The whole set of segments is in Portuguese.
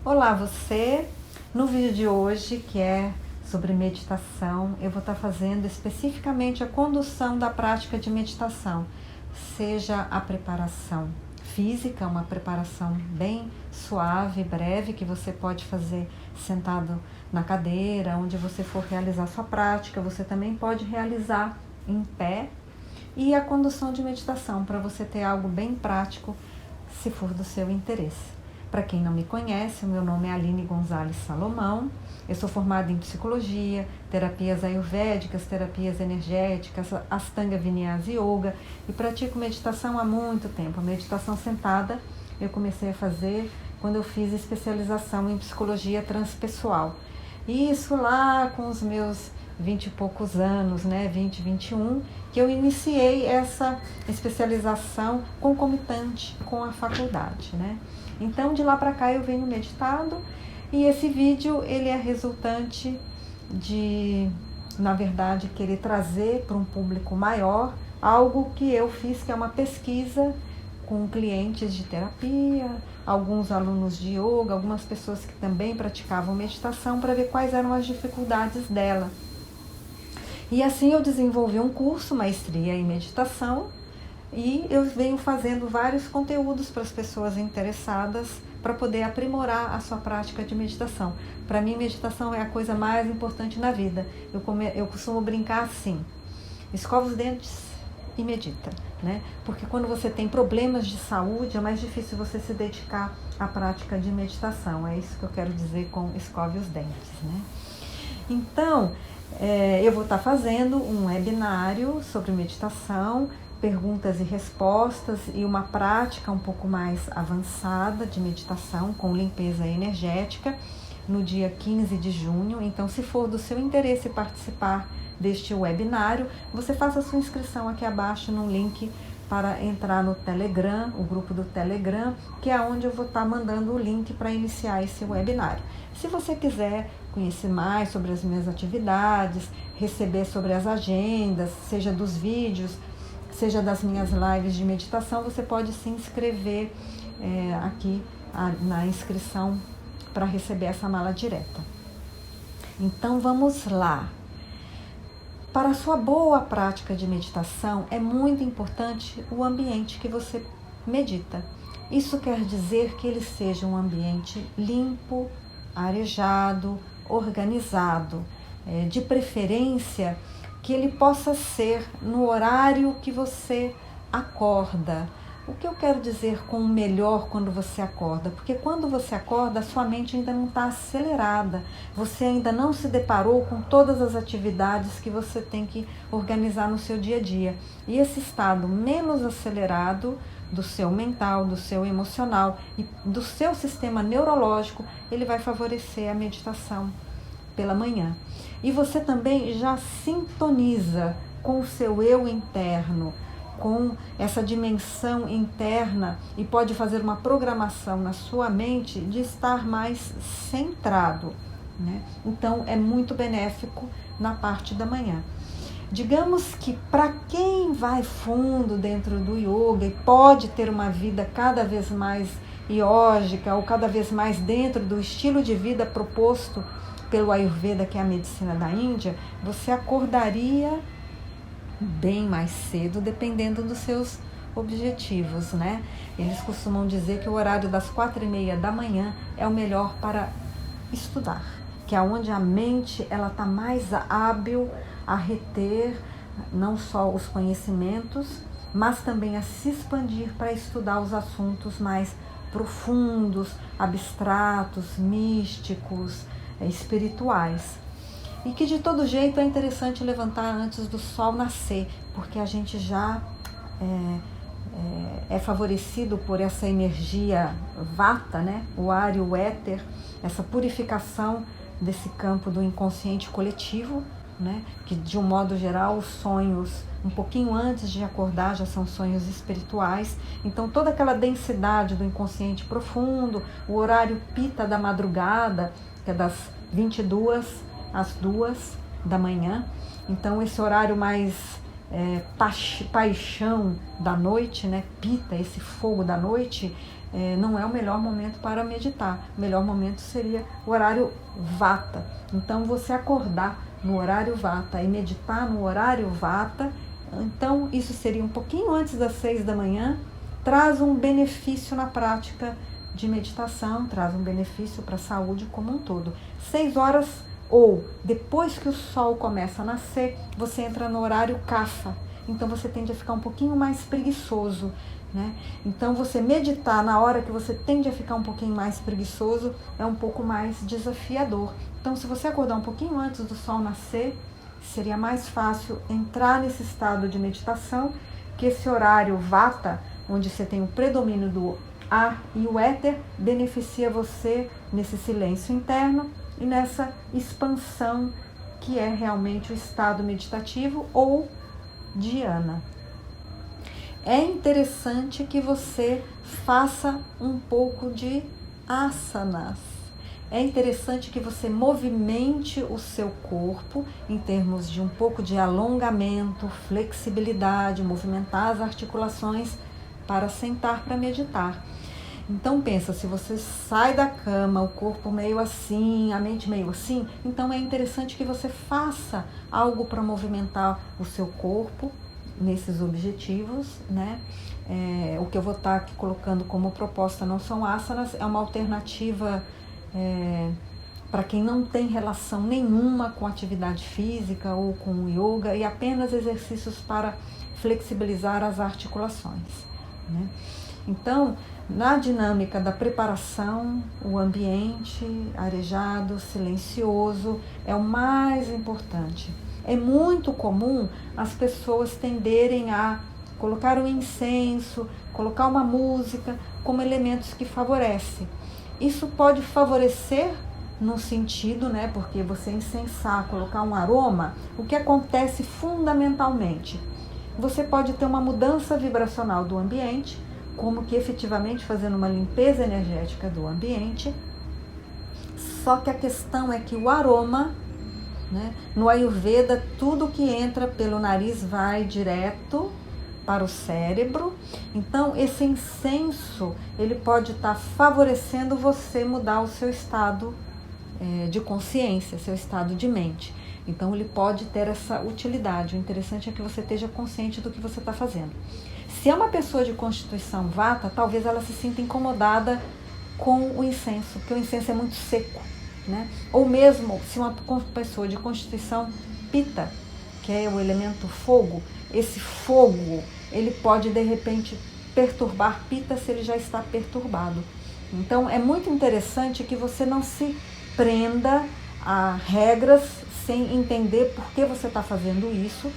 Olá você! No vídeo de hoje, que é sobre meditação, eu vou estar fazendo especificamente a condução da prática de meditação, seja a preparação física, uma preparação bem suave, breve, que você pode fazer sentado na cadeira, onde você for realizar sua prática, você também pode realizar em pé, e a condução de meditação, para você ter algo bem prático, se for do seu interesse. Para quem não me conhece, o meu nome é Aline Gonzalez Salomão, eu sou formada em psicologia, terapias ayurvédicas, terapias energéticas, Ashtanga Vinyasa Yoga, e pratico meditação há muito tempo. A meditação sentada eu comecei a fazer quando eu fiz especialização em psicologia transpessoal. E isso lá com os meus 20 e poucos anos, 20, 21, que eu iniciei essa especialização concomitante com a faculdade, Então, de lá para cá eu venho meditado, e esse vídeo ele é resultante de, na verdade, querer trazer para um público maior algo que eu fiz, que é uma pesquisa com clientes de terapia, alguns alunos de yoga, algumas pessoas que também praticavam meditação, para ver quais eram as dificuldades dela. E assim eu desenvolvi um curso, maestria em meditação, e eu venho fazendo vários conteúdos para as pessoas interessadas para poder aprimorar a sua prática de meditação. Para mim, meditação é a coisa mais importante na vida. Eu costumo brincar assim: escova os dentes e medita, Porque quando você tem problemas de saúde, é mais difícil você se dedicar à prática de meditação. É isso que eu quero dizer com escove os dentes, Então, eu vou estar fazendo um webinário sobre meditação, perguntas e respostas, e uma prática um pouco mais avançada de meditação com limpeza energética no dia 15 de junho. Então, se for do seu interesse participar deste webinário, você faça a sua inscrição aqui abaixo no link para entrar no Telegram, o grupo do Telegram, que é onde eu vou estar mandando o link para iniciar esse webinário. Se você quiser conhecer mais sobre as minhas atividades, receber sobre as agendas, seja dos vídeos, seja das minhas lives de meditação, você pode se inscrever aqui na inscrição para receber essa mala direta. Então vamos lá. Para a sua boa prática de meditação, é muito importante o ambiente que você medita. Isso quer dizer que ele seja um ambiente limpo, arejado, organizado, de preferência que ele possa ser no horário que você acorda. O que eu quero dizer com o melhor quando você acorda? Porque quando você acorda, a sua mente ainda não está acelerada. Você ainda não se deparou com todas as atividades que você tem que organizar no seu dia a dia. E esse estado menos acelerado do seu mental, do seu emocional e do seu sistema neurológico, ele vai favorecer a meditação pela manhã. E você também já sintoniza com o seu eu interno, com essa dimensão interna, e pode fazer uma programação na sua mente de estar mais centrado, Então é muito benéfico na parte da manhã. Digamos que para quem vai fundo dentro do yoga e pode ter uma vida cada vez mais iógica, ou cada vez mais dentro do estilo de vida proposto pelo Ayurveda, que é a medicina da Índia, você acordaria bem mais cedo, dependendo dos seus objetivos, Eles costumam dizer que o horário das 4:30 da manhã é o melhor para estudar, que é onde a mente ela está mais hábil a reter não só os conhecimentos, mas também a se expandir para estudar os assuntos mais profundos, abstratos, místicos, espirituais. E que de todo jeito é interessante levantar antes do sol nascer, porque a gente já é favorecido por essa energia vata, o ar e o éter, essa purificação desse campo do inconsciente coletivo, que de um modo geral os sonhos um pouquinho antes de acordar já são sonhos espirituais. Então toda aquela densidade do inconsciente profundo, o horário pita da madrugada, que é das 22 às 2 da manhã, então esse horário mais paixão da noite, pita, esse fogo da noite, não é o melhor momento para meditar. O melhor momento seria o horário Vata. Então, você acordar no horário Vata e meditar no horário Vata, então isso seria um pouquinho antes das 6 da manhã, traz um benefício na prática de meditação, traz um benefício para a saúde como um todo. 6 horas ou depois que o sol começa a nascer, você entra no horário Kapha. Então você tende a ficar um pouquinho mais preguiçoso, né? Então você meditar na hora que você tende a ficar um pouquinho mais preguiçoso é um pouco mais desafiador. Então se você acordar um pouquinho antes do sol nascer, seria mais fácil entrar nesse estado de meditação, que esse horário Vata, onde você tem o predomínio do ar e o éter, beneficia você nesse silêncio interno e nessa expansão que é realmente o estado meditativo ou dhyana. É interessante que você faça um pouco de asanas. É interessante que você movimente o seu corpo em termos de um pouco de alongamento, flexibilidade, movimentar as articulações para sentar para meditar. Então pensa, se você sai da cama, o corpo meio assim, a mente meio assim, então é interessante que você faça algo para movimentar o seu corpo nesses objetivos, né? O que eu vou estar aqui colocando como proposta não são asanas, é uma alternativa para quem não tem relação nenhuma com atividade física ou com yoga e apenas exercícios para flexibilizar as articulações, né? Então, na dinâmica da preparação, o ambiente arejado, silencioso, é o mais importante. É muito comum as pessoas tenderem a colocar um incenso, colocar uma música como elementos que favorecem. Isso pode favorecer no sentido, né, porque você incensar, colocar um aroma, o que acontece fundamentalmente? Você pode ter uma mudança vibracional do ambiente, como que efetivamente fazendo uma limpeza energética do ambiente. Só que a questão é que o aroma, né, no Ayurveda, tudo que entra pelo nariz vai direto para o cérebro. Então, esse incenso, ele pode estar favorecendo você mudar o seu estado de consciência, seu estado de mente. Então, ele pode ter essa utilidade. O interessante é que você esteja consciente do que você está fazendo. Se é uma pessoa de constituição Vata, talvez ela se sinta incomodada com o incenso, porque o incenso é muito seco, né? Ou mesmo se uma pessoa de constituição Pitta, que é o elemento fogo, esse fogo, ele pode de repente perturbar Pitta se ele já está perturbado. Então é muito interessante que você não se prenda a regras sem entender por que você está fazendo isso,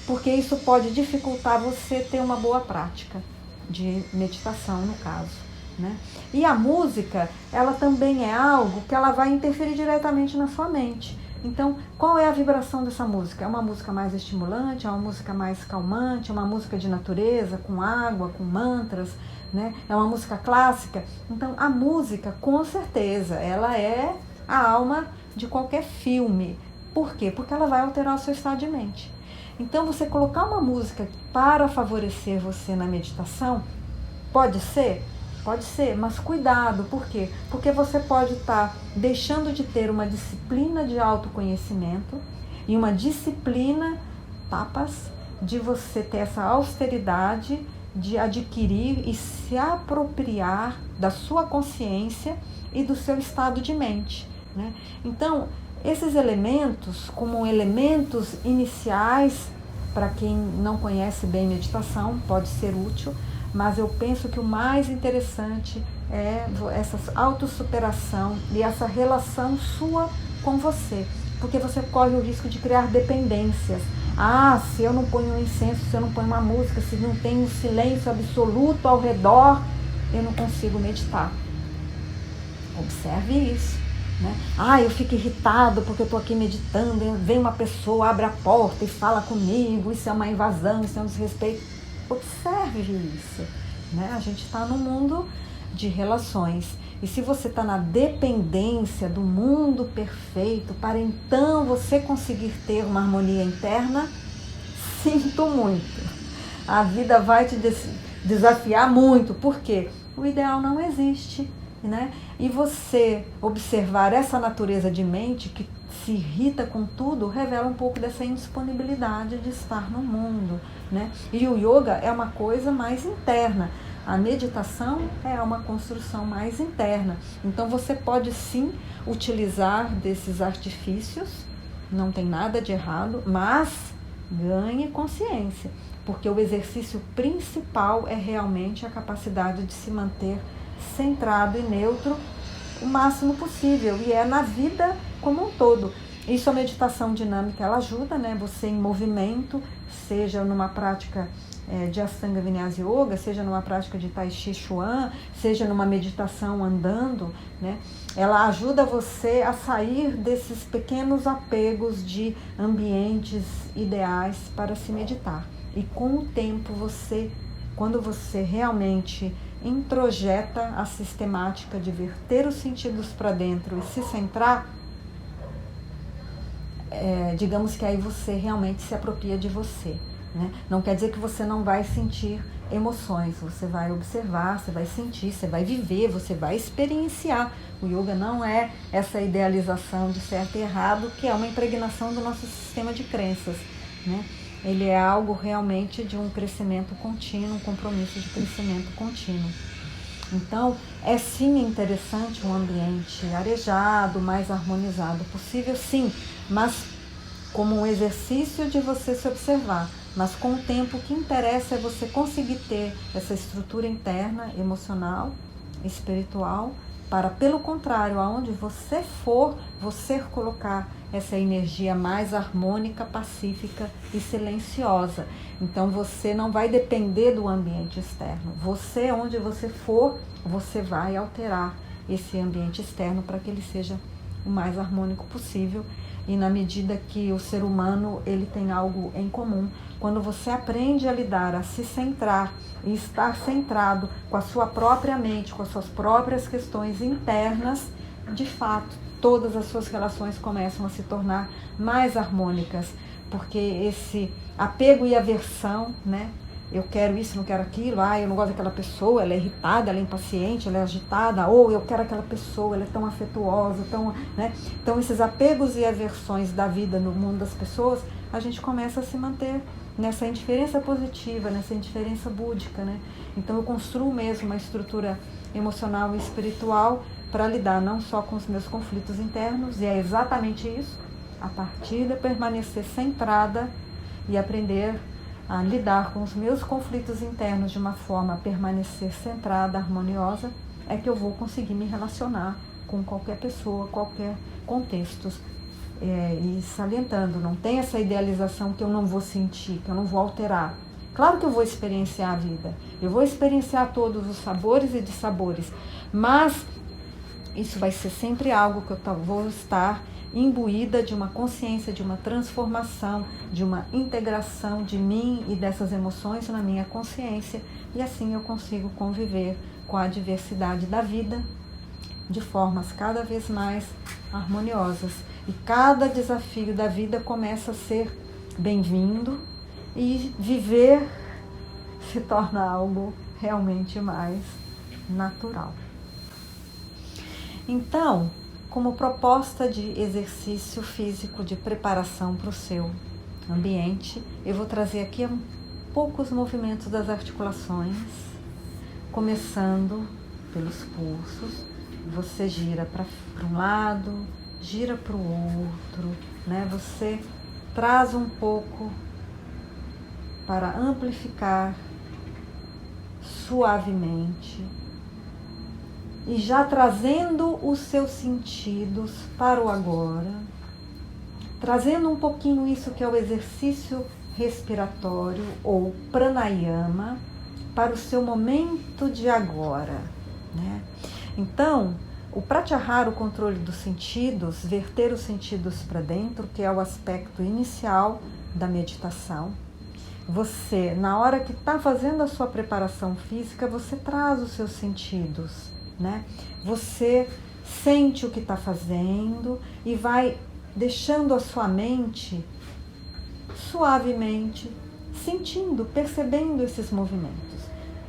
porque isso pode dificultar você ter uma boa prática de meditação, no caso, né? E a música, ela também é algo que ela vai interferir diretamente na sua mente. Então, qual é a vibração dessa música? É uma música mais estimulante, é uma música mais calmante, é uma música de natureza, com água, com mantras, né? É uma música clássica? Então, a música, com certeza, ela é a alma de qualquer filme. Por quê? Porque ela vai alterar o seu estado de mente. Então, você colocar uma música para favorecer você na meditação, pode ser? Pode ser, mas cuidado. Por quê? Porque você pode estar deixando de ter uma disciplina de autoconhecimento e uma disciplina, tapas, de você ter essa austeridade de adquirir e se apropriar da sua consciência e do seu estado de mente, né? Então, esses elementos, como elementos iniciais, para quem não conhece bem meditação, pode ser útil, mas eu penso que o mais interessante é essa autossuperação e essa relação sua com você, porque você corre o risco de criar dependências. Ah, se eu não ponho um incenso, se eu não ponho uma música, se não tem um silêncio absoluto ao redor, eu não consigo meditar. Observe isso. Né? Ah, eu fico irritado porque eu estou aqui meditando, vem uma pessoa, abre a porta e fala comigo, isso é uma invasão, isso é um desrespeito. Observe isso, né? A gente está num mundo de relações, e se você está na dependência do mundo perfeito para então você conseguir ter uma harmonia interna, sinto muito. A vida vai te desafiar muito. Por quê? o ideal não existe, né? E você observar essa natureza de mente que se irrita com tudo, revela um pouco dessa indisponibilidade de estar no mundo, né? E o yoga é uma coisa mais interna. A meditação é uma construção mais interna. Então você pode sim utilizar desses artifícios, não tem nada de errado, mas ganhe consciência, porque o exercício principal é realmente a capacidade de se manter centrado e neutro o máximo possível, e é na vida como um todo. Isso a meditação dinâmica ela ajuda, né? Você em movimento, seja numa prática de Ashtanga Vinyasa Yoga, seja numa prática de Tai Chi Chuan, seja numa meditação andando, né? Ela ajuda você a sair desses pequenos apegos de ambientes ideais para se meditar. E com o tempo quando você realmente introjeta a sistemática de verter os sentidos para dentro e se centrar, digamos que aí você realmente se apropria de você, né? Não quer dizer que você não vai sentir emoções, você vai observar, você vai sentir, você vai viver, você vai experienciar. O yoga não é essa idealização de certo e errado, que é uma impregnação do nosso sistema de crenças, né? Ele é algo realmente de um crescimento contínuo, um compromisso de crescimento contínuo. Então, é sim interessante um ambiente arejado, mais harmonizado possível, sim, mas como um exercício de você se observar. Mas com o tempo, o que interessa é você conseguir ter essa estrutura interna, emocional, espiritual, para, pelo contrário, aonde você for, você colocar essa energia mais harmônica, pacífica e silenciosa. Então você não vai depender do ambiente externo. Você, onde você for, você vai alterar esse ambiente externo para que ele seja o mais harmônico possível. E na medida que o ser humano ele tem algo em comum, quando você aprende a lidar, a se centrar e estar centrado com a sua própria mente, com as suas próprias questões internas, de fato, todas as suas relações começam a se tornar mais harmônicas, porque esse apego e aversão, né? Eu quero isso, não quero aquilo, eu não gosto daquela pessoa, ela é irritada, ela é impaciente, ela é agitada, ou eu quero aquela pessoa, ela é tão afetuosa, tão, né? Então esses apegos e aversões da vida no mundo das pessoas, a gente começa a se manter nessa indiferença positiva, nessa indiferença búdica, né? Então eu construo mesmo uma estrutura emocional e espiritual para lidar não só com os meus conflitos internos, e é exatamente isso, a partir de permanecer centrada e aprender a lidar com os meus conflitos internos de uma forma a permanecer centrada, harmoniosa, é que eu vou conseguir me relacionar com qualquer pessoa, qualquer contexto. E salientando, não tem essa idealização que eu não vou sentir, que eu não vou alterar. Claro que eu vou experienciar a vida, eu vou experienciar todos os sabores e dissabores, mas isso vai ser sempre algo que eu vou estar imbuída de uma consciência, de uma transformação, de uma integração de mim e dessas emoções na minha consciência, e assim eu consigo conviver com a diversidade da vida de formas cada vez mais harmoniosas. E cada desafio da vida começa a ser bem-vindo e viver se torna algo realmente mais natural. Então, como proposta de exercício físico de preparação para o seu ambiente, eu vou trazer aqui poucos movimentos das articulações, começando pelos pulsos. Você gira para um lado, gira para o outro, né? Você traz um pouco para amplificar suavemente e já trazendo os seus sentidos para o agora, trazendo um pouquinho isso que é o exercício respiratório ou pranayama para o seu momento de agora, né? Então, o pratyahara, o controle dos sentidos, verter os sentidos para dentro, que é o aspecto inicial da meditação. Você, na hora que está fazendo a sua preparação física, você traz os seus sentidos, né? Você sente o que está fazendo e vai deixando a sua mente suavemente, sentindo, percebendo esses movimentos.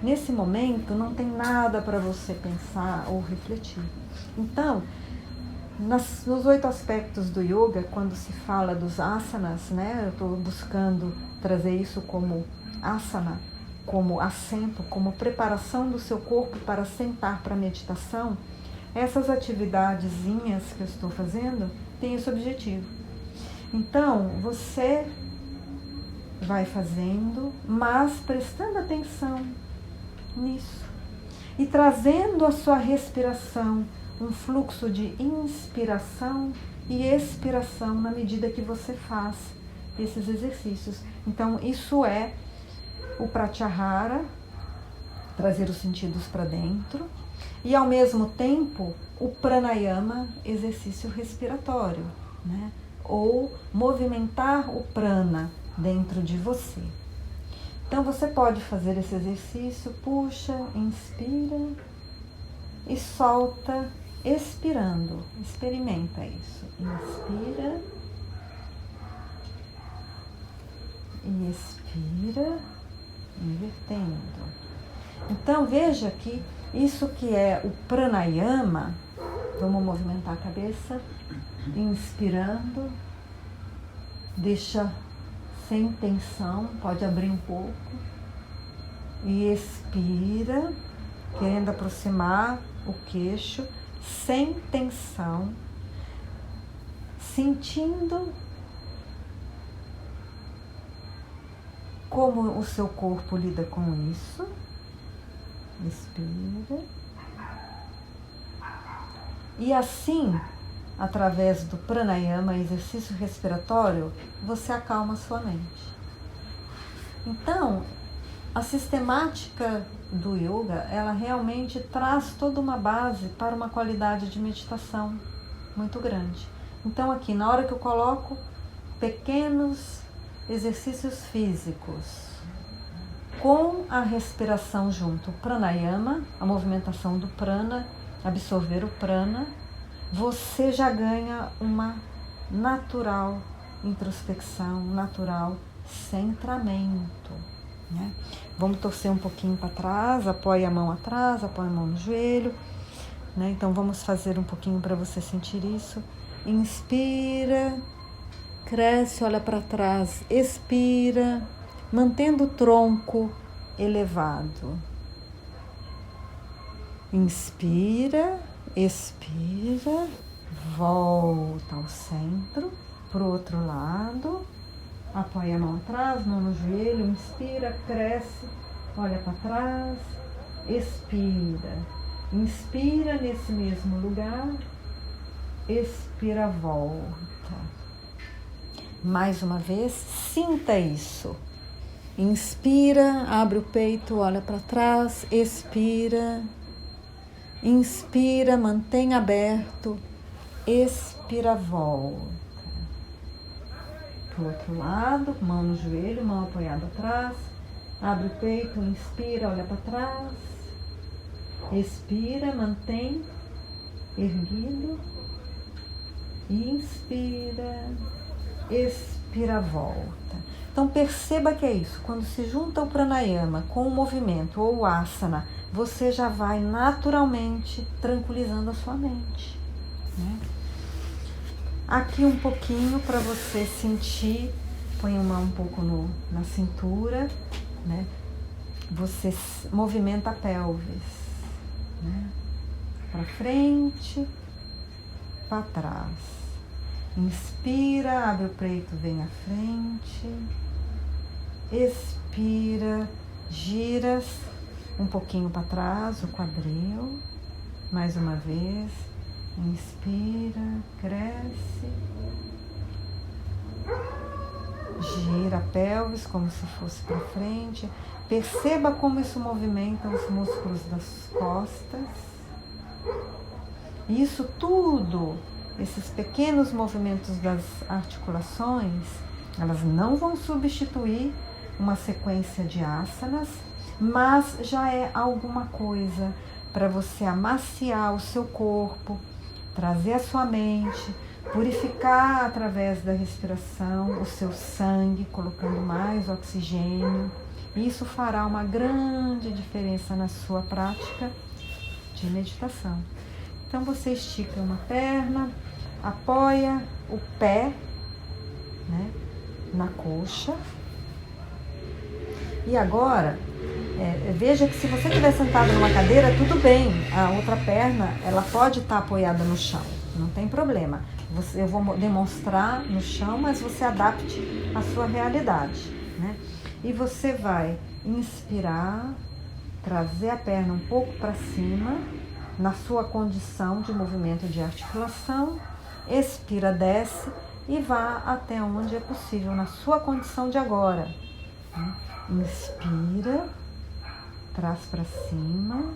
Nesse momento não tem nada para você pensar ou refletir. Então, nos 8 aspectos do yoga, quando se fala dos asanas, né, eu estou buscando trazer isso como asana, como assento, como preparação do seu corpo para sentar para a meditação. Essas atividadezinhas que eu estou fazendo têm esse objetivo. Então, você vai fazendo, mas prestando atenção nisso e trazendo a sua respiração, um fluxo de inspiração e expiração na medida que você faz esses exercícios. Então, isso é o pratyahara, trazer os sentidos para dentro, e ao mesmo tempo o pranayama, exercício respiratório, né? Ou movimentar o prana dentro de você. Então você pode fazer esse exercício, puxa, inspira e solta, expirando. Experimenta isso. Inspira e expira, invertendo. Então veja que isso que é o pranayama, vamos movimentar a cabeça, inspirando, deixa sem tensão, pode abrir um pouco, e expira, querendo aproximar o queixo, sem tensão, sentindo como o seu corpo lida com isso. Expira. E assim, através do pranayama, exercício respiratório, você acalma a sua mente. Então, a sistemática do yoga, ela realmente traz toda uma base para uma qualidade de meditação muito grande. Então aqui, na hora que eu coloco pequenos exercícios físicos, com a respiração junto, o pranayama, a movimentação do prana, absorver o prana, você já ganha uma natural introspecção, natural centramento, né? Vamos torcer um pouquinho para trás, apoie a mão atrás, apoie a mão no joelho, né? Então vamos fazer um pouquinho para você sentir isso. Inspira, cresce, olha para trás, expira, mantendo o tronco elevado. Inspira, expira, volta ao centro, para o outro lado, apoia a mão atrás, mão no joelho, inspira, cresce, olha para trás, expira, inspira nesse mesmo lugar, expira, volta. Mais uma vez, sinta isso. Inspira, abre o peito, olha para trás, expira, inspira, mantém aberto, expira, volta. Pro outro lado, mão no joelho, mão apoiada atrás, abre o peito, inspira, olha para trás, expira, mantém erguido, inspira, expira, volta. Então perceba que é isso, quando se junta o pranayama com o movimento ou o asana, você já vai naturalmente tranquilizando a sua mente, né? Aqui um pouquinho para você sentir, põe a mão um pouco na cintura, né? Você movimenta a pelvis, né? Para frente, para trás. Inspira, abre o peito, vem à frente. Expira, gira um pouquinho para trás o quadril. Mais uma vez. Inspira, cresce. Gira a pelvis como se fosse para frente. Perceba como isso movimenta os músculos das costas. Isso tudo, esses pequenos movimentos das articulações, elas não vão substituir uma sequência de asanas, mas já é alguma coisa para você amaciar o seu corpo, trazer a sua mente, purificar através da respiração o seu sangue, colocando mais oxigênio, E isso fará uma grande diferença na sua prática de meditação. Então você estica uma perna, apoia o pé, né, na coxa. E agora, veja que se você estiver sentado numa cadeira, tudo bem. A outra perna, ela pode estar apoiada no chão, não tem problema. Eu vou demonstrar no chão, mas você adapte a sua realidade, né? E você vai inspirar, trazer a perna um pouco para cima, na sua condição de movimento de articulação. Expira, desce e vá até onde é possível, na sua condição de agora. Inspira, traz para cima,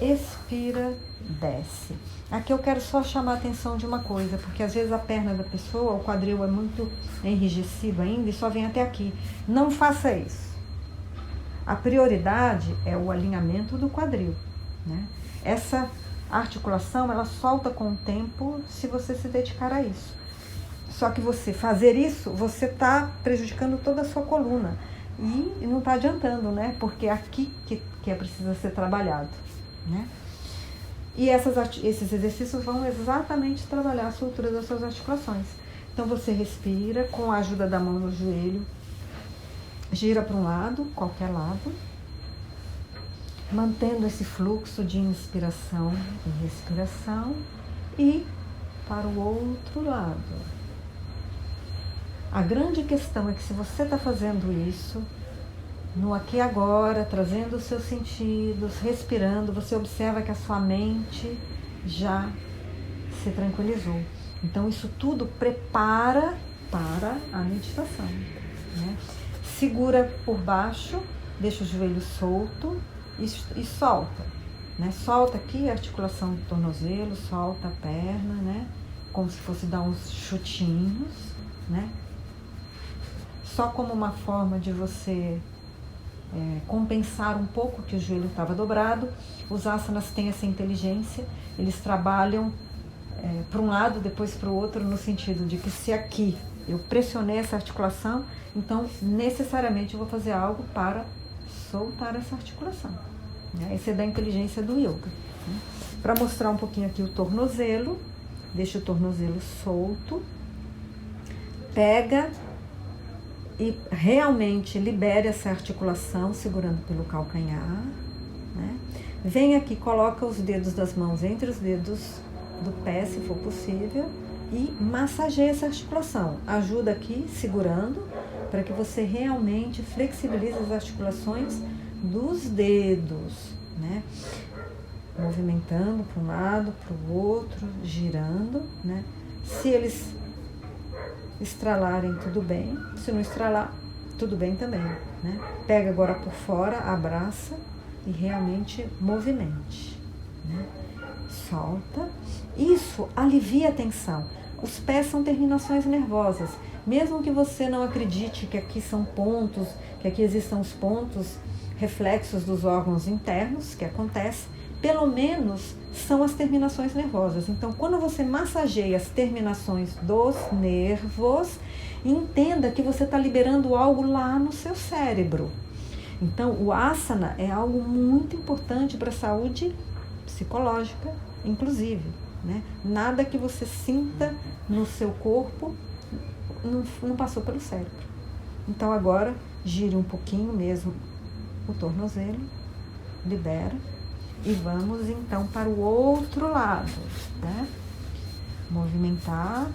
expira, desce. Aqui eu quero só chamar a atenção de uma coisa, porque às vezes a perna da pessoa, o quadril é muito enrijecido ainda e só vem até aqui. Não faça isso. A prioridade é o alinhamento do quadril, né? Essa articulação, ela solta com o tempo se você se dedicar a isso. Só que você fazer isso, você está prejudicando toda a sua coluna. E não está adiantando, né? Porque é aqui que precisa ser trabalhado, né? E esses exercícios vão exatamente trabalhar a soltura das suas articulações. Então você respira com a ajuda da mão no joelho, gira para um lado, qualquer lado, mantendo esse fluxo de inspiração e respiração, e para o outro lado. A grande questão é que se você está fazendo isso, no aqui e agora, trazendo os seus sentidos, respirando, você observa que a sua mente já se tranquilizou. Então isso tudo prepara para a meditação, né? Segura por baixo, deixa o joelho solto e solta, né? Solta aqui a articulação do tornozelo, solta a perna, né? Como se fosse dar uns chutinhos, né? Só como uma forma de você compensar um pouco que o joelho estava dobrado. Os asanas têm essa inteligência, eles trabalham para um lado, depois para o outro, no sentido de que se aqui eu pressionei essa articulação, então necessariamente eu vou fazer algo para soltar essa articulação, né? Esse é da inteligência do yoga, né? Para mostrar um pouquinho aqui o tornozelo, deixa o tornozelo solto, pega e realmente libere essa articulação, segurando pelo calcanhar, né? Vem aqui, coloca os dedos das mãos entre os dedos do pé, se for possível, e massageia essa articulação. Ajuda aqui, segurando, para que você realmente flexibilize as articulações dos dedos, né? Movimentando para um lado, para o outro, girando, né? Se eles estralarem, tudo bem. Se não estralar, tudo bem também, né? Pega agora por fora, abraça e realmente movimente, né? Solta. Isso alivia a tensão. Os pés são terminações nervosas. Mesmo que você não acredite que aqui são pontos, que aqui existam os pontos reflexos dos órgãos internos, que acontece, pelo menos são as terminações nervosas. Então, quando você massageia as terminações dos nervos, entenda que você está liberando algo lá no seu cérebro. Então, o asana é algo muito importante para a saúde psicológica, inclusive, né? Nada que você sinta no seu corpo não passou pelo cérebro. Então, agora, gire um pouquinho mesmo o tornozelo, libera. E vamos então para o outro lado, né? Movimentar.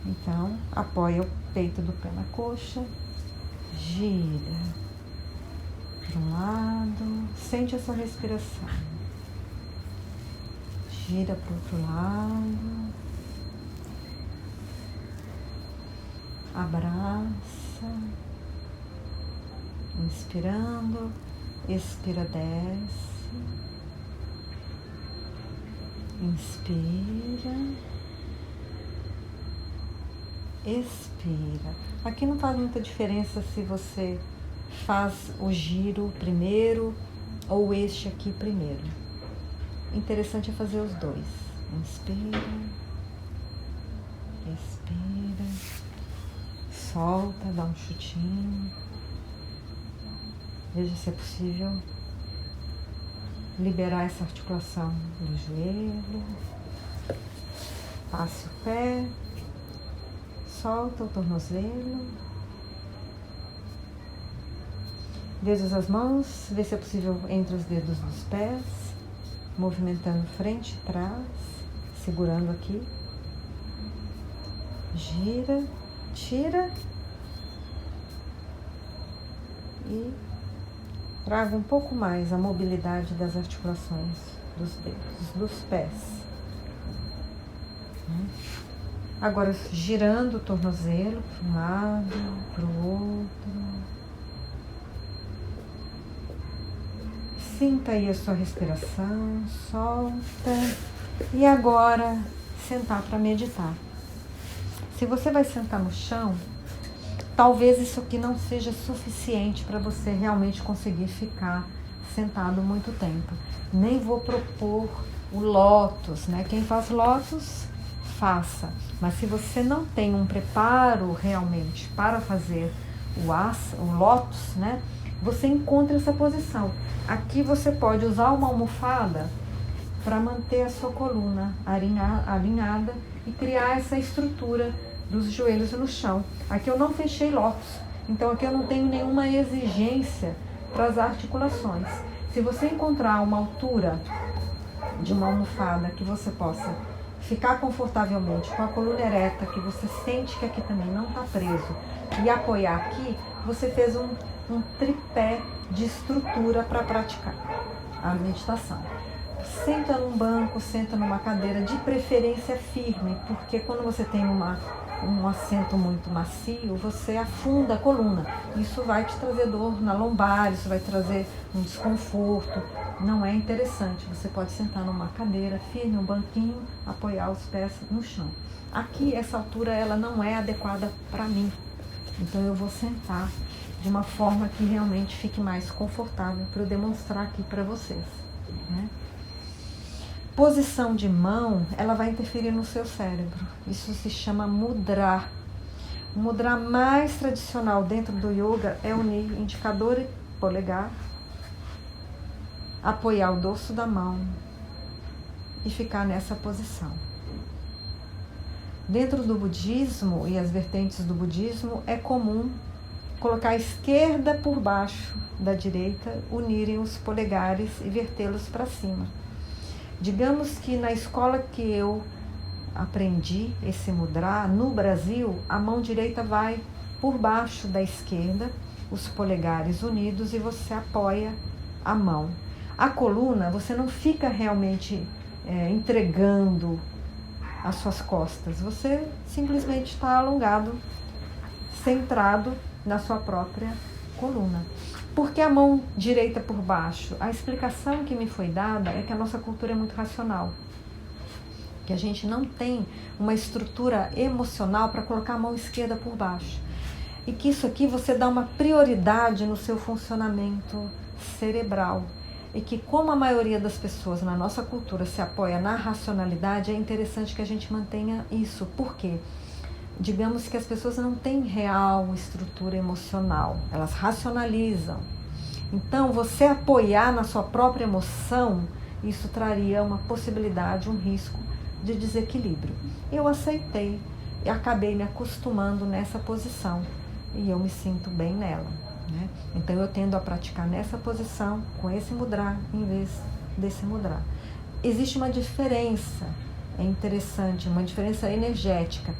Então, apoia o peito do pé na coxa, gira para um lado, sente a sua respiração. Gira para o outro lado, abraça, inspirando. Expira, desce, inspira, expira. Aqui não faz muita diferença se você faz o giro primeiro ou este aqui primeiro. Interessante é fazer os dois. Inspira, expira, solta, dá um chutinho. Veja se é possível liberar essa articulação do joelho. Passe o pé, solta o tornozelo. Dedos das mãos, vê se é possível entre os dedos dos pés, movimentando frente e trás, segurando aqui. Gira, tira e traga um pouco mais a mobilidade das articulações dos dedos, dos pés. Agora girando o tornozelo para um lado, para o outro. Sinta aí a sua respiração, solta. E agora sentar para meditar. Se você vai sentar no chão, talvez isso aqui não seja suficiente para você realmente conseguir ficar sentado muito tempo. Nem vou propor o lótus, né? Quem faz lótus, faça. Mas se você não tem um preparo realmente para fazer o lótus, né? Você encontra essa posição. Aqui você pode usar uma almofada para manter a sua coluna alinhada e criar essa estrutura dos joelhos no chão. Aqui eu não fechei lótus, então aqui eu não tenho nenhuma exigência para as articulações. Se você encontrar uma altura de uma almofada que você possa ficar confortavelmente com a coluna ereta, que você sente que aqui também não está preso, e apoiar aqui, você fez um tripé de estrutura para praticar a meditação. Senta num banco, senta numa cadeira, de preferência firme, porque quando você tem um assento muito macio, você afunda a coluna. Isso vai te trazer dor na lombar, isso vai trazer um desconforto. Não é interessante. Você pode sentar numa cadeira firme, um banquinho, apoiar os pés no chão. Aqui, essa altura, ela não é adequada para mim. Então eu vou sentar de uma forma que realmente fique mais confortável para eu demonstrar aqui para vocês, né? Posição de mão, ela vai interferir no seu cérebro. Isso se chama mudra. O mudra mais tradicional dentro do yoga é unir indicador e polegar, apoiar o dorso da mão e ficar nessa posição. Dentro do budismo e as vertentes do budismo, é comum colocar a esquerda por baixo da direita, unirem os polegares e vertê-los para cima. Digamos que na escola que eu aprendi esse mudra, no Brasil, a mão direita vai por baixo da esquerda, os polegares unidos, e você apoia a mão. A coluna, você não fica realmente entregando as suas costas, você simplesmente está alongado, centrado na sua própria coluna. Por que a mão direita por baixo? A explicação que me foi dada é que a nossa cultura é muito racional, que a gente não tem uma estrutura emocional para colocar a mão esquerda por baixo, e que isso aqui você dá uma prioridade no seu funcionamento cerebral, e que como a maioria das pessoas na nossa cultura se apoia na racionalidade, é interessante que a gente mantenha isso. Por quê? Digamos que as pessoas não têm real estrutura emocional, elas racionalizam. Então, você apoiar na sua própria emoção, isso traria uma possibilidade, um risco de desequilíbrio. Eu aceitei e acabei me acostumando nessa posição e eu me sinto bem nela, né? Então, eu tendo a praticar nessa posição, com esse mudra, em vez desse mudra. Existe uma diferença, é interessante, uma diferença energética.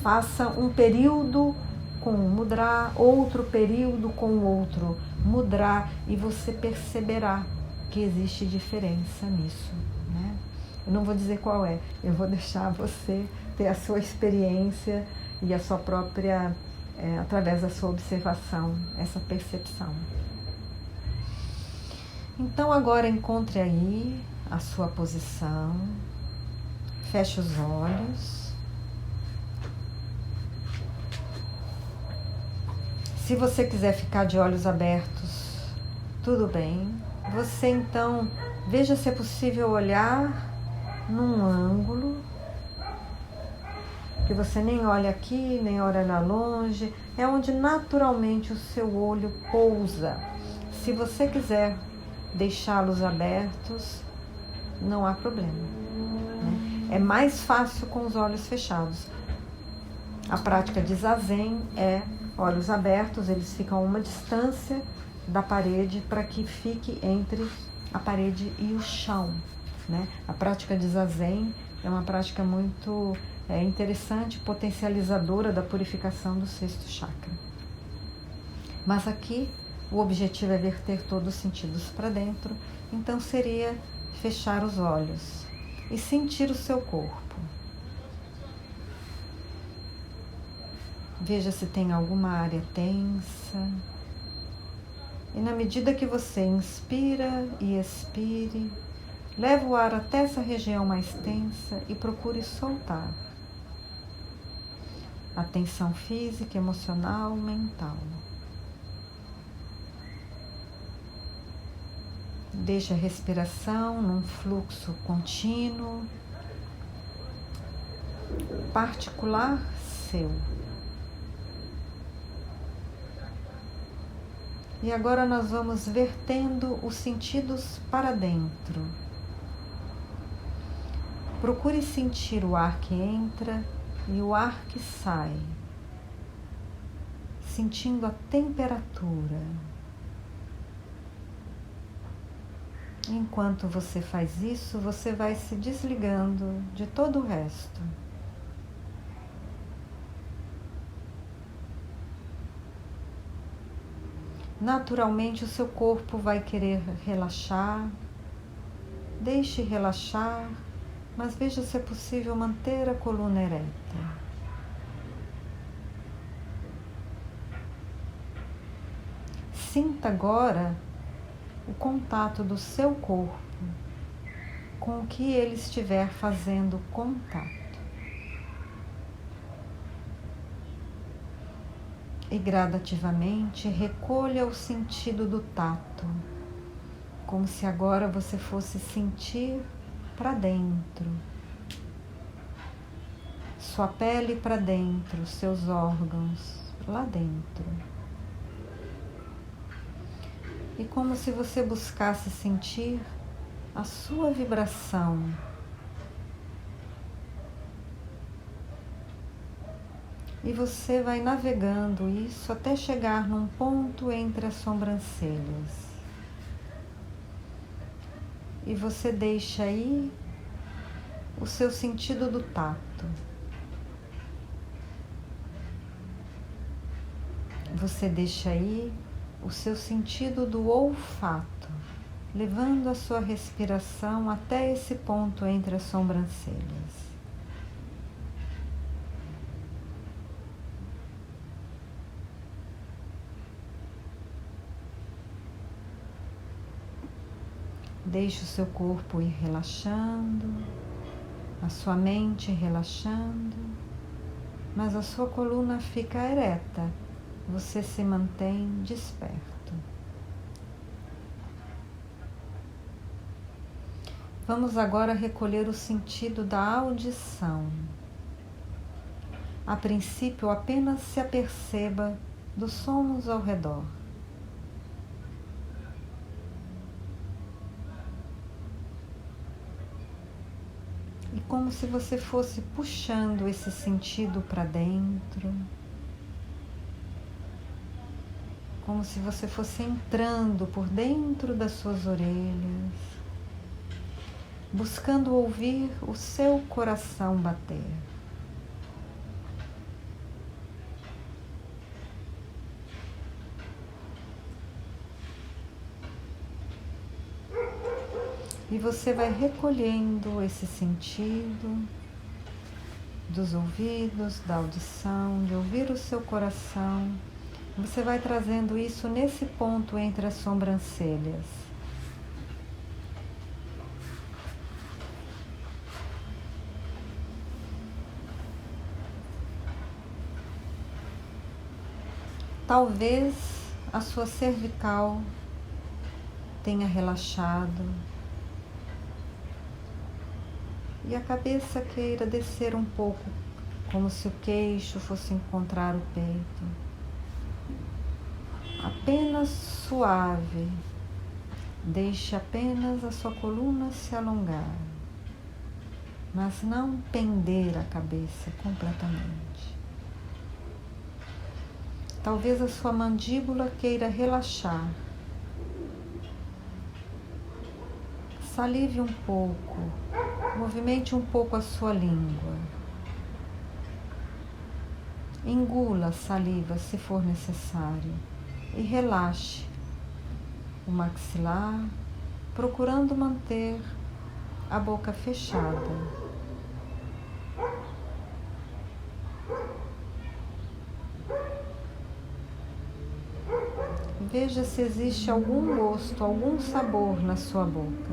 Faça um período com um mudra, outro período com outro mudra, e você perceberá que existe diferença nisso, né? Eu não vou dizer qual é, eu vou deixar você ter a sua experiência e a sua própria, através da sua observação, essa percepção. Então agora encontre aí a sua posição, feche os olhos. Se você quiser ficar de olhos abertos, tudo bem. Você então, veja se é possível olhar num ângulo, que você nem olha aqui, nem olha lá longe, é onde naturalmente o seu olho pousa. Se você quiser deixá-los abertos, não há problema, né? É mais fácil com os olhos fechados. A prática de Zazen é olhos abertos, eles ficam a uma distância da parede para que fique entre a parede e o chão, né? A prática de Zazen é uma prática muito interessante, potencializadora da purificação do sexto chakra. Mas aqui o objetivo é verter todos os sentidos para dentro, então seria fechar os olhos e sentir o seu corpo. Veja se tem alguma área tensa. E na medida que você inspira e expire, leva o ar até essa região mais tensa e procure soltar a tensão física, emocional, mental. Deixe a respiração num fluxo contínuo, particular seu. E agora nós vamos vertendo os sentidos para dentro. Procure sentir o ar que entra e o ar que sai, sentindo a temperatura. Enquanto você faz isso, você vai se desligando de todo o resto. Naturalmente, o seu corpo vai querer relaxar. Deixe relaxar, mas veja se é possível manter a coluna ereta. Sinta agora o contato do seu corpo com o que ele estiver fazendo contato. E gradativamente recolha o sentido do tato, como se agora você fosse sentir para dentro, sua pele para dentro, seus órgãos lá dentro. E como se você buscasse sentir a sua vibração. E você vai navegando isso até chegar num ponto entre as sobrancelhas. E você deixa aí o seu sentido do tato. Você deixa aí o seu sentido do olfato, levando a sua respiração até esse ponto entre as sobrancelhas. Deixe o seu corpo ir relaxando, a sua mente relaxando, mas a sua coluna fica ereta, você se mantém desperto. Vamos agora recolher o sentido da audição. A princípio, apenas se aperceba dos sons ao redor. E como se você fosse puxando esse sentido para dentro, como se você fosse entrando por dentro das suas orelhas, buscando ouvir o seu coração bater. E você vai recolhendo esse sentido dos ouvidos, da audição, de ouvir o seu coração. Você vai trazendo isso nesse ponto entre as sobrancelhas. Talvez a sua cervical tenha relaxado e a cabeça queira descer um pouco, como se o queixo fosse encontrar o peito. apenas suave. Deixe apenas a sua coluna se alongar, mas não pender a cabeça completamente. Talvez a sua mandíbula queira relaxar. Salive um pouco, movimente um pouco a sua língua. Engula a saliva se for necessário e relaxe o maxilar, procurando manter a boca fechada. Veja se existe algum gosto, algum sabor na sua boca.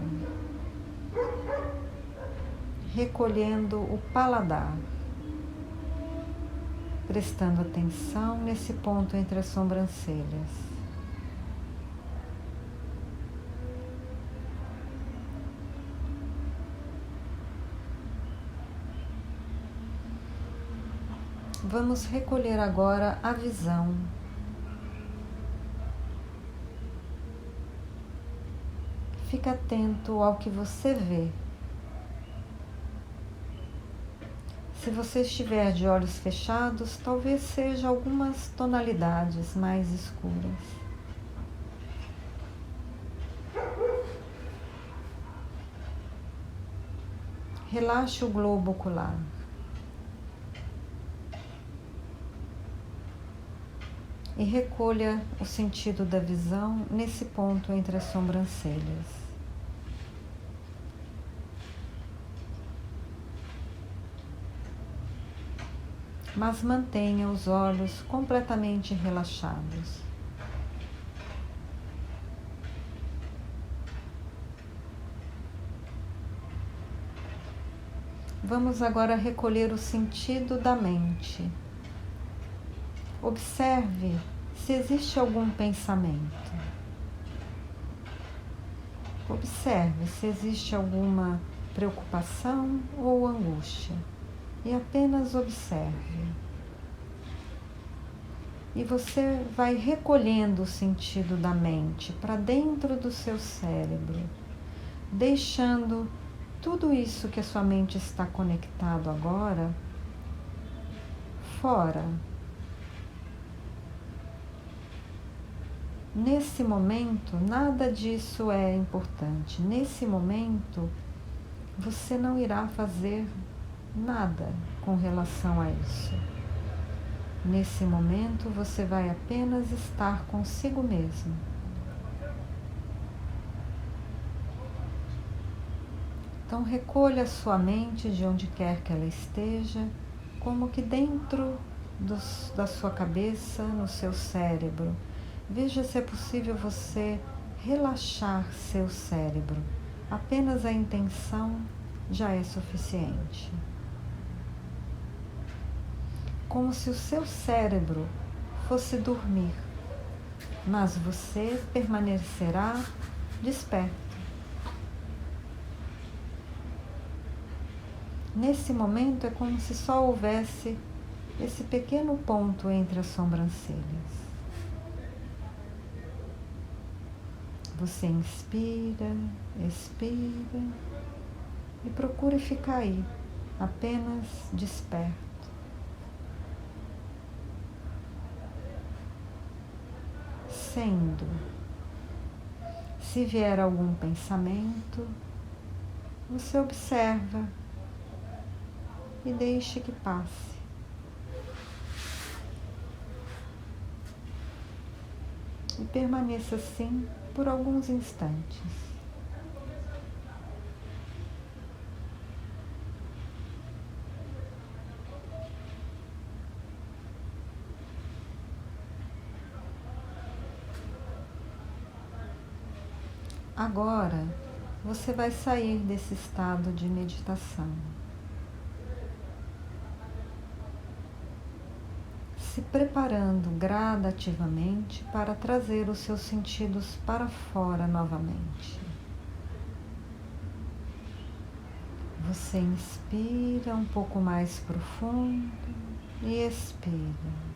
Recolhendo o paladar, prestando atenção nesse ponto entre as sobrancelhas. Vamos recolher agora a visão. Fica atento ao que você vê. Se você estiver de olhos fechados, talvez seja algumas tonalidades mais escuras. Relaxe o globo ocular. E recolha o sentido da visão nesse ponto entre as sobrancelhas. Mas mantenha os olhos completamente relaxados. Vamos agora recolher o sentido da mente. Observe se existe algum pensamento. Observe se existe alguma preocupação ou angústia. E apenas observe. E você vai recolhendo o sentido da mente para dentro do seu cérebro, deixando tudo isso que a sua mente está conectado agora fora. Nesse momento, nada disso é importante. Nesse momento, você não irá fazer nada com relação a isso. Nesse momento, você vai apenas estar consigo mesmo. Então, recolha a sua mente de onde quer que ela esteja, como que dentro da sua cabeça, no seu cérebro. Veja se é possível você relaxar seu cérebro. Apenas a intenção já é suficiente. Como se o seu cérebro fosse dormir, mas você permanecerá desperto. Nesse momento é como se só houvesse esse pequeno ponto entre as sobrancelhas. Você inspira, expira e procure ficar aí, apenas desperto. Sendo, se vier algum pensamento, você observa e deixe que passe. E permaneça assim por alguns instantes. Agora, você vai sair desse estado de meditação. Se preparando gradativamente para trazer os seus sentidos para fora novamente. Você inspira um pouco mais profundo e expira.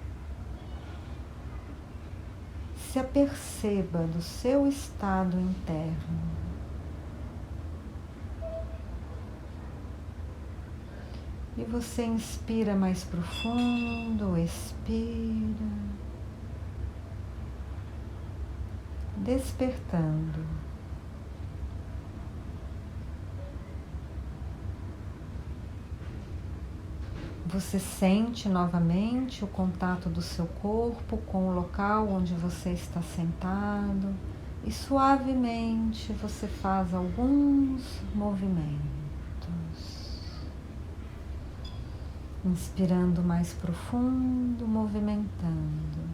se aperceba do seu estado interno. E você inspira mais profundo, expira, despertando. Você sente novamente o contato do seu corpo com o local onde você está sentado e suavemente você faz alguns movimentos. Inspirando mais profundo, movimentando.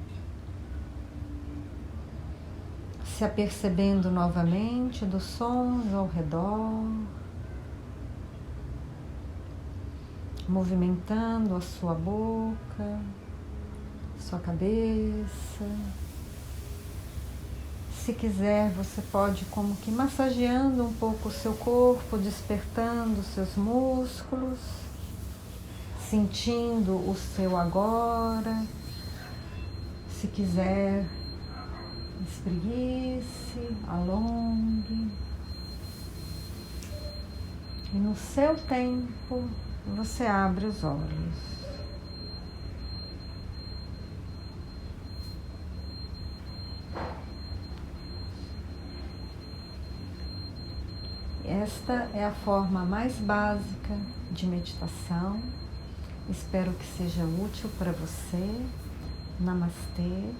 Se apercebendo novamente dos sons ao redor. Movimentando a sua boca, sua cabeça. Se quiser, você pode como que massageando um pouco o seu corpo, despertando os seus músculos, sentindo o seu agora. Se quiser, espreguice, alongue. E no seu tempo, você abre os olhos. Esta é a forma mais básica de meditação. Espero que seja útil para você. Namastê,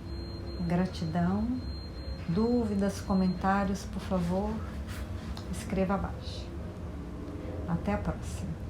gratidão. Dúvidas, comentários, por favor, escreva abaixo. Até a próxima.